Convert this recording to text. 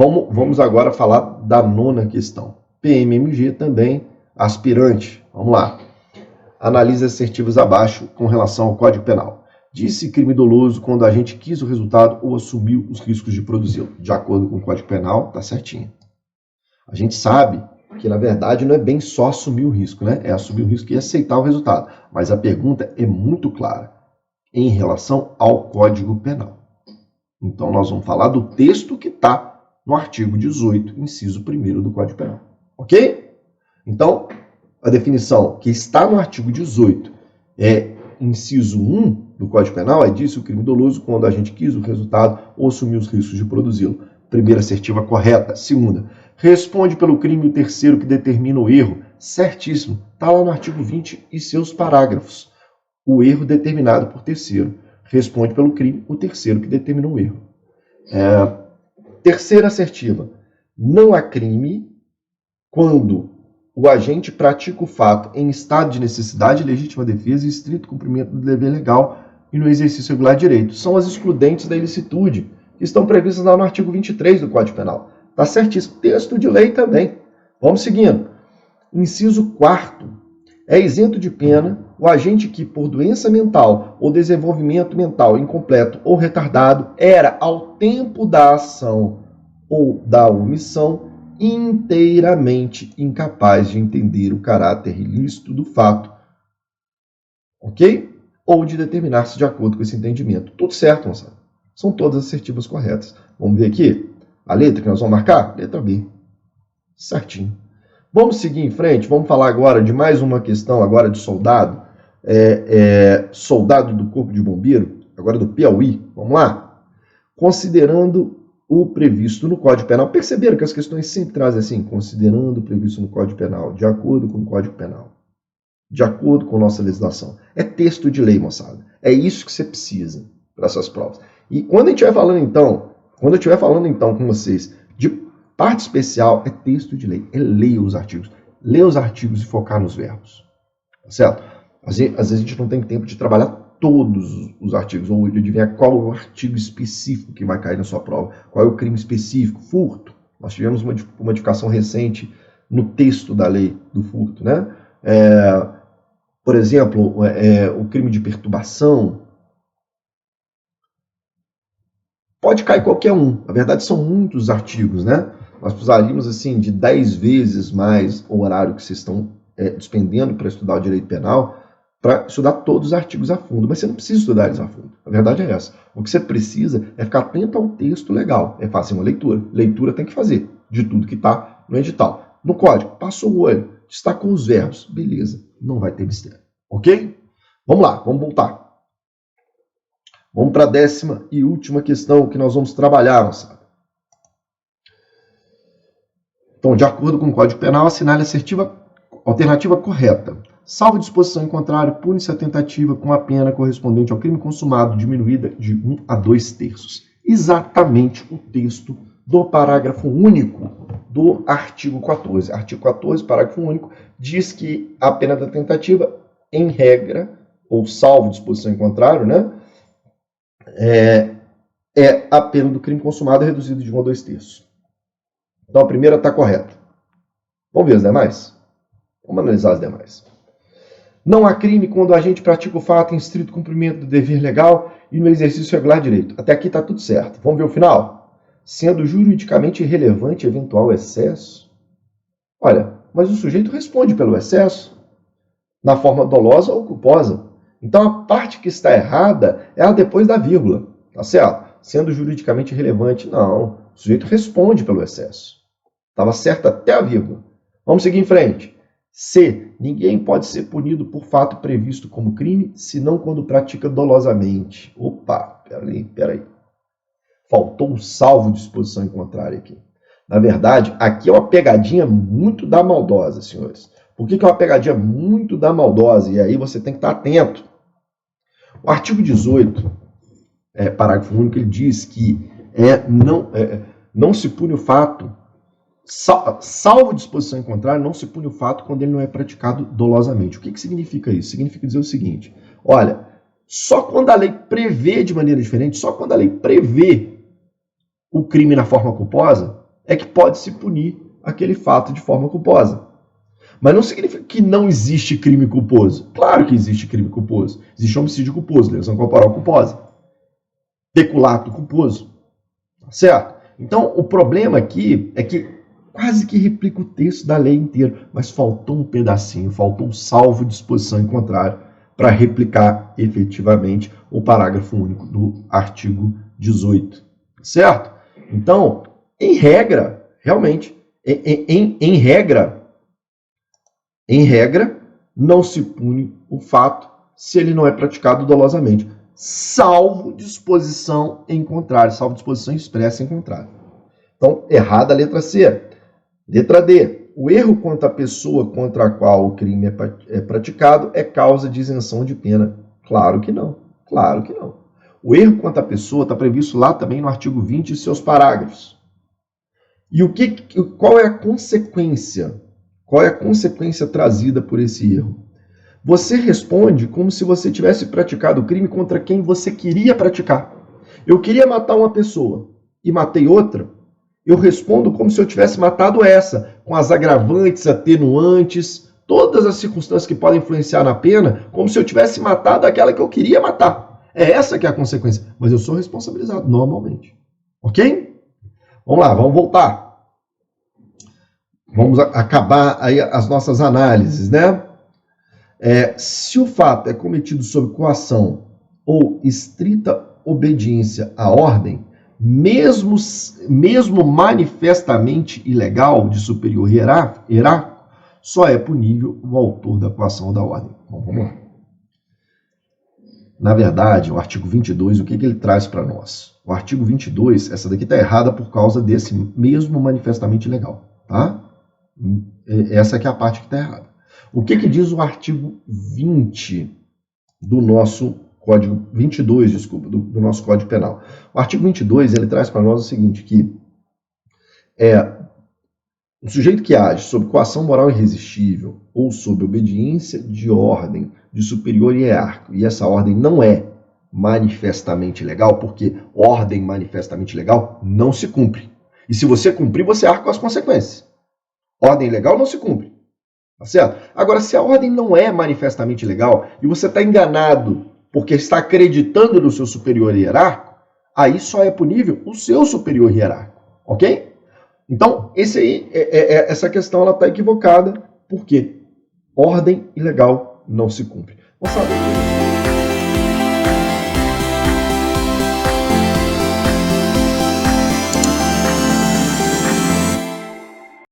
Vamos agora falar da nona questão. PMMG também, aspirante. Vamos lá. Analise assertivas abaixo com relação ao Código Penal. Disse crime doloso quando a agente quis o resultado ou assumiu os riscos de produzi-lo. De acordo com o Código Penal, tá certinho. A gente sabe que, na verdade, não é bem só assumir o risco, né? É assumir o risco e aceitar o resultado. Mas a pergunta é muito clara em relação ao Código Penal. Então, nós vamos falar do texto que está no artigo 18, inciso 1º do Código Penal. Ok? Então, a definição que está no artigo 18 é inciso 1 do Código Penal, é disse o crime doloso quando a gente quis o resultado ou assumiu os riscos de produzi-lo. Primeira assertiva correta. Segunda, responde pelo crime o terceiro que determina o erro. Certíssimo. Está lá no artigo 20 e seus parágrafos. O erro determinado por terceiro. Responde pelo crime o terceiro que determina o erro. Terceira assertiva. Não há crime quando o agente pratica o fato em estado de necessidade, legítima defesa e estrito cumprimento do dever legal e no exercício regular de direito. São as excludentes da ilicitude, que estão previstas lá no artigo 23 do Código Penal. Está certíssimo. Texto de lei também. Vamos seguindo. Inciso 4º. É isento de pena o agente que, por doença mental ou desenvolvimento mental incompleto ou retardado, era, ao tempo da ação ou da omissão, inteiramente incapaz de entender o caráter ilícito do fato, ok? Ou de determinar-se de acordo com esse entendimento. Tudo certo, moçada. São todas assertivas corretas. Vamos ver aqui a letra que nós vamos marcar? Letra B. Certinho. Vamos seguir em frente. Vamos falar agora de mais uma questão agora de soldado. Soldado do Corpo de Bombeiro, agora do Piauí. Vamos lá? Considerando o previsto no Código Penal. Perceberam que as questões sempre trazem assim, considerando o previsto no Código Penal, de acordo com o Código Penal, de acordo com a nossa legislação. É texto de lei, moçada. É isso que você precisa para essas provas. E quando a gente estiver falando então, com vocês de parte especial, é texto de lei. É ler os artigos. Ler os artigos e focar nos verbos. Tá certo? Às vezes a gente não tem tempo de trabalhar todos os artigos, ou de adivinhar qual é o artigo específico que vai cair na sua prova, qual é o crime específico, furto. Nós tivemos uma modificação recente no texto da lei do furto, né? Por exemplo, o crime de perturbação. Pode cair qualquer um. Na verdade, são muitos artigos, né? Nós precisaríamos, assim, de 10 vezes mais o horário que vocês estão despendendo para estudar o direito penal, para estudar todos os artigos a fundo. Mas você não precisa estudar eles a fundo. A verdade é essa. O que você precisa é ficar atento ao texto legal. É fácil uma leitura. Leitura tem que fazer de tudo que está no edital. No código, passou o olho, destacou os verbos. Beleza, não vai ter mistério. Ok? Vamos lá, vamos voltar. Vamos para a 10ª e última questão que nós vamos trabalhar, moçada. Então, de acordo com o Código Penal, assinale a alternativa correta. Salvo disposição em contrário, pune-se a tentativa com a pena correspondente ao crime consumado, diminuída de 1 a 2/3. Exatamente o texto do parágrafo único do artigo 14. Artigo 14, parágrafo único, diz que a pena da tentativa, em regra, ou salvo disposição em contrário, né? É a pena do crime consumado reduzida de 1 a 2/3. Então a primeira está correta. Vamos ver as demais? Vamos analisar as demais. Não há crime quando o agente pratica o fato em estrito cumprimento do dever legal e no exercício regular de direito. Até aqui está tudo certo. Vamos ver o final? Sendo juridicamente irrelevante eventual excesso. Olha, mas o sujeito responde pelo excesso na forma dolosa ou culposa. Então a parte que está errada é a depois da vírgula. Tá certo? Sendo juridicamente irrelevante, não. O sujeito responde pelo excesso. Estava certo até a vírgula. Vamos seguir em frente. C. Ninguém pode ser punido por fato previsto como crime, senão quando pratica dolosamente. Opa, peraí. Faltou um salvo de disposição em contrário aqui. Na verdade, aqui é uma pegadinha muito da maldosa, senhores. Por que é uma pegadinha muito da maldosa? E aí você tem que estar atento. O artigo 18, parágrafo único, ele diz que não se pune o fato, salvo disposição em contrário, não se pune o fato quando ele não é praticado dolosamente. O que significa isso? Significa dizer o seguinte: olha, só quando a lei prevê de maneira diferente, só quando a lei prevê o crime na forma culposa, é que pode-se punir aquele fato de forma culposa. Mas não significa que não existe crime culposo. Claro que existe crime culposo. Existe homicídio culposo, lesão corporal culposa, peculato culposo. Certo? Então, o problema aqui é que quase que replica o texto da lei inteira, mas faltou um pedacinho, faltou um salvo de disposição em contrário para replicar efetivamente o parágrafo único do artigo 18. Certo? Então, em regra, realmente, em regra, não se pune o fato se ele não é praticado dolosamente, salvo disposição em contrário, salvo disposição expressa em contrário. Então, errada a letra C. Letra D. O erro quanto à pessoa contra a qual o crime é praticado é causa de isenção de pena. Claro que não. Claro que não. O erro quanto à pessoa está previsto lá também no artigo 20 e seus parágrafos. E qual é a consequência? Qual é a consequência trazida por esse erro? Você responde como se você tivesse praticado o crime contra quem você queria praticar. Eu queria matar uma pessoa e matei outra. Eu respondo como se eu tivesse matado essa, com as agravantes, atenuantes, todas as circunstâncias que podem influenciar na pena, como se eu tivesse matado aquela que eu queria matar. É essa que é a consequência. Mas eu sou responsabilizado normalmente. Ok? Vamos lá, vamos voltar. Vamos acabar aí as nossas análises, né? Se o fato é cometido sob coação ou estrita obediência à ordem, mesmo manifestamente ilegal de superior hierárquico, só é punível o autor da coação ou da ordem. Bom, vamos lá. Na verdade, o artigo 22, o que ele traz para nós? O artigo 22, essa daqui está errada por causa desse mesmo manifestamente ilegal, tá? Essa aqui é a parte que está errada. O que diz o artigo 20 do nosso Código 22, desculpa, do nosso Código Penal? O artigo 22, ele traz para nós o seguinte, que o sujeito que age sob coação moral irresistível ou sob obediência de ordem de superior hierárquico, e essa ordem não é manifestamente legal, porque ordem manifestamente legal não se cumpre. E se você cumprir, você arca com as consequências. Ordem legal não se cumpre. Tá certo? Agora, se a ordem não é manifestamente legal e você está enganado porque está acreditando no seu superior hierárquico, aí só é punível o seu superior hierárquico. Ok? Então, essa questão está equivocada porque ordem ilegal não se cumpre. Vamos saber